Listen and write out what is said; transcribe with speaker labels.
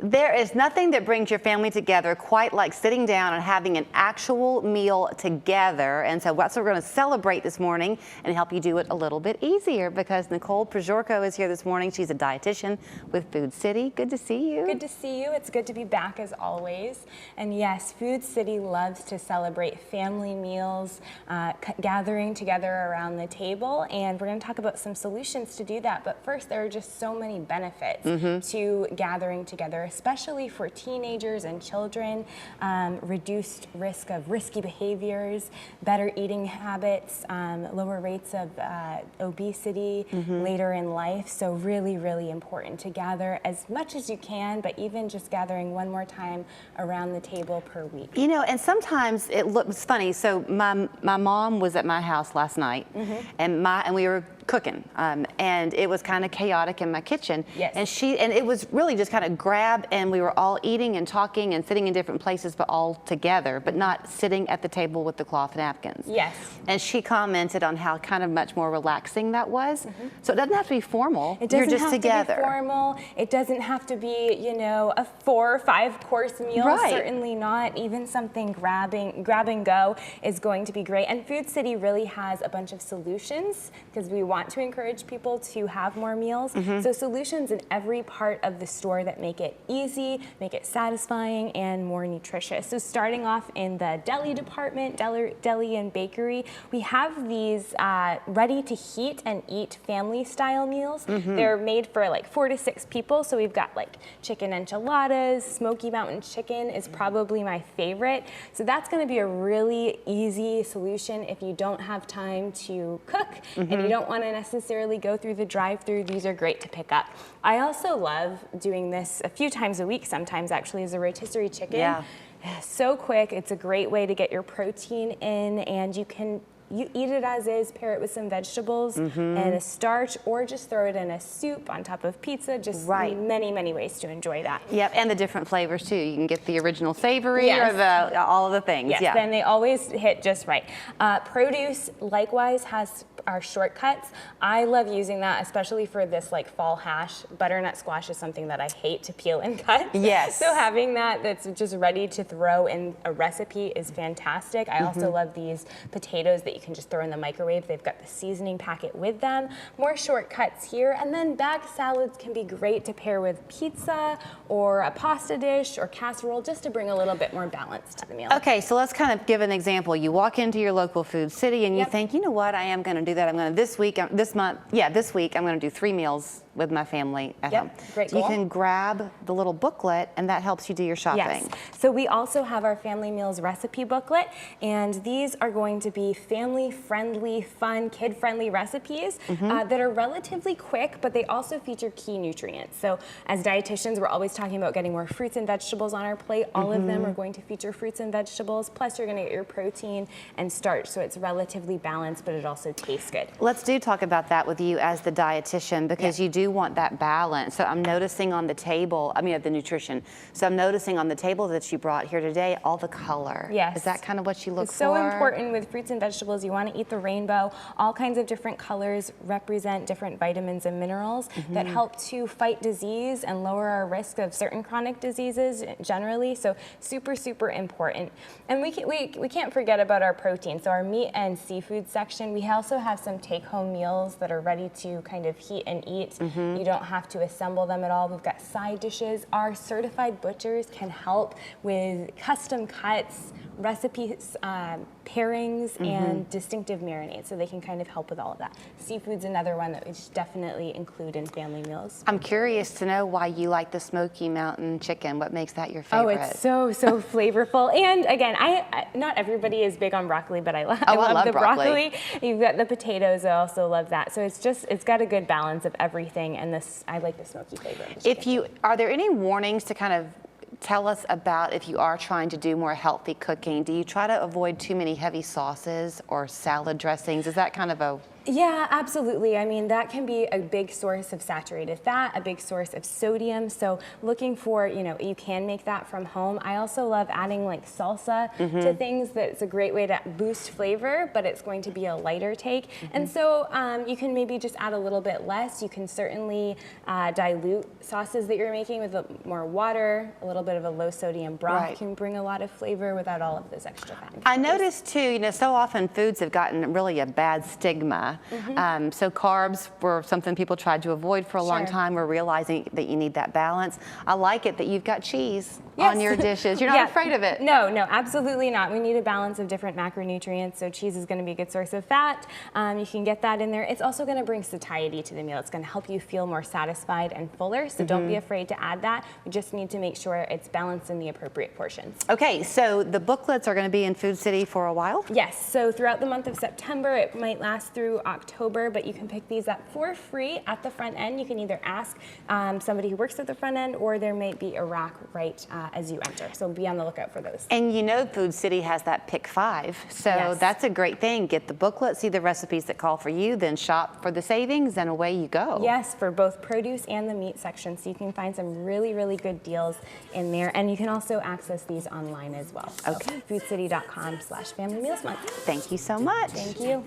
Speaker 1: There is nothing that brings your family together quite like sitting down and having an actual meal together. And so that's what we're going to celebrate this morning and help you do it a little bit easier, because Nicole Pajorko is here this morning. She's a dietitian with Food City. Good to see you.
Speaker 2: Good to see you. It's good to be back as always. And yes, Food City loves to celebrate family meals, gathering together around the table. And we're going to talk about some solutions to do that. But first, there are just so many benefits to gathering together, especially for teenagers and children. Reduced risk of risky behaviors, better eating habits, lower rates of obesity later in life. So really, really important to gather as much as you can, but even just gathering one more time around the table per week.
Speaker 1: You know, and sometimes it looks funny. So my mom was at my house last night, and we were cooking, and it was kind of chaotic in my kitchen.
Speaker 2: Yes.
Speaker 1: And it was really just kind of grab, and we were all eating and talking and sitting in different places, but all together, but not sitting at the table with the cloth napkins.
Speaker 2: Yes.
Speaker 1: And she commented on how kind of much more relaxing that was. So it doesn't have to be formal.
Speaker 2: It doesn't
Speaker 1: You're just
Speaker 2: have
Speaker 1: together.
Speaker 2: to be formal. It doesn't have to be, you know, a 4 or 5 course meal.
Speaker 1: Right.
Speaker 2: Certainly not. Even something grab and go is going to be great. And Food City really has a bunch of solutions, because we want to encourage people to have more meals. So solutions in every part of the store that make it easy, make it satisfying, and more nutritious. So starting off in the deli department, deli and bakery, we have these ready to heat and eat family style meals. They're made for like 4 to 6 people. So we've got like chicken enchiladas, Smoky Mountain chicken is probably my favorite. So that's going to be a really easy solution if you don't have time to cook and you don't want to necessarily go through the drive-through. These are great to pick up. I also love doing this a few times a week, sometimes actually, as a rotisserie chicken.
Speaker 1: Yeah.
Speaker 2: So quick. It's a great way to get your protein in, and you eat it as is, pair it with some vegetables and a starch, or just throw it in a soup on top of pizza. Just many, many ways to enjoy that.
Speaker 1: Yep, and the different flavors too. You can get the original savory or all of the things.
Speaker 2: Yes,
Speaker 1: yeah.
Speaker 2: then they always hit just right. Produce likewise has our shortcuts. I love using that, especially for this like fall hash. Butternut squash is something that I hate to peel and cut.
Speaker 1: Yes.
Speaker 2: So having that's just ready to throw in a recipe is fantastic. I also love these potatoes that you can just throw in the microwave. They've got the seasoning packet with them. More shortcuts here. And then bagged salads can be great to pair with pizza or a pasta dish or casserole, just to bring a little bit more balance to the meal.
Speaker 1: Okay, so let's kind of give an example. You walk into your local Food City and you think, you know what, I am going to do that. I'm going to this week I'm going to do 3 meals with my family at home.
Speaker 2: Great
Speaker 1: So you
Speaker 2: goal.
Speaker 1: can grab the little booklet, and that helps you do your shopping.
Speaker 2: Yes. So we also have our family meals recipe booklet, and these are going to be family-friendly, fun, kid-friendly recipes that are relatively quick, but they also feature key nutrients. So as dietitians, we're always talking about getting more fruits and vegetables on our plate. All of them are going to feature fruits and vegetables, plus you're going to get your protein and starch, so it's relatively balanced, but it also tastes good.
Speaker 1: Let's talk about that with you as the dietitian, because you do want that balance. So I'm noticing on the table, the nutrition. So I'm noticing on the table that you brought here today, all the color.
Speaker 2: Yes.
Speaker 1: Is that kind of what you look for?
Speaker 2: It's so important with fruits and vegetables. You want to eat the rainbow. All kinds of different colors represent different vitamins and minerals that help to fight disease and lower our risk of certain chronic diseases generally. So super, super important. And we can't forget about our protein. So our meat and seafood section, we also have some take-home meals that are ready to kind of heat and eat. You don't have to assemble them at all. We've got side dishes. Our certified butchers can help with custom cuts, recipes, pairings, and distinctive marinades, so they can kind of help with all of that. Seafood's another one that we should definitely include in family meals.
Speaker 1: I'm curious to know why you like the Smoky Mountain chicken. What makes that your favorite?
Speaker 2: Oh, it's so flavorful. And again, I not everybody is big on broccoli, but I love the broccoli. You've got the potatoes. I also love that. So it's got a good balance of everything, and I like the smoky flavor.
Speaker 1: Are there any warnings to kind of tell us about if you are trying to do more healthy cooking? Do you try to avoid too many heavy sauces or salad dressings? Is that kind of a
Speaker 2: Yeah, absolutely. I mean, that can be a big source of saturated fat, a big source of sodium. So looking for, you can make that from home. I also love adding like salsa to things. That's a great way to boost flavor, but it's going to be a lighter take. And so you can maybe just add a little bit less. You can certainly dilute sauces that you're making with more water. A little bit of a low sodium broth can bring a lot of flavor without all of this extra fat.
Speaker 1: I noticed too, so often foods have gotten really a bad stigma. So carbs were something people tried to avoid for a long time. We're realizing that you need that balance. I like it that you've got cheese on your dishes. You're not afraid of it.
Speaker 2: No, absolutely not. We need a balance of different macronutrients, so cheese is going to be a good source of fat. You can get that in there. It's also going to bring satiety to the meal. It's going to help you feel more satisfied and fuller, so don't be afraid to add that. We just need to make sure it's balanced in the appropriate portions.
Speaker 1: Okay, so the booklets are going to be in Food City for a while?
Speaker 2: Yes, so throughout the month of September, it might last through October, but you can pick these up for free at the front end. You can either ask somebody who works at the front end, or there might be a rack right as you enter. So be on the lookout for those.
Speaker 1: And Food City has that pick 5, so that's a great thing. Get the booklet, see the recipes that call for you, then shop for the savings, and away you go.
Speaker 2: Yes, for both produce and the meat section, so you can find some really, really good deals in there. And you can also access these online as well. So foodcity.com/Family Meals Month.
Speaker 1: Thank you so much.
Speaker 2: Thank you.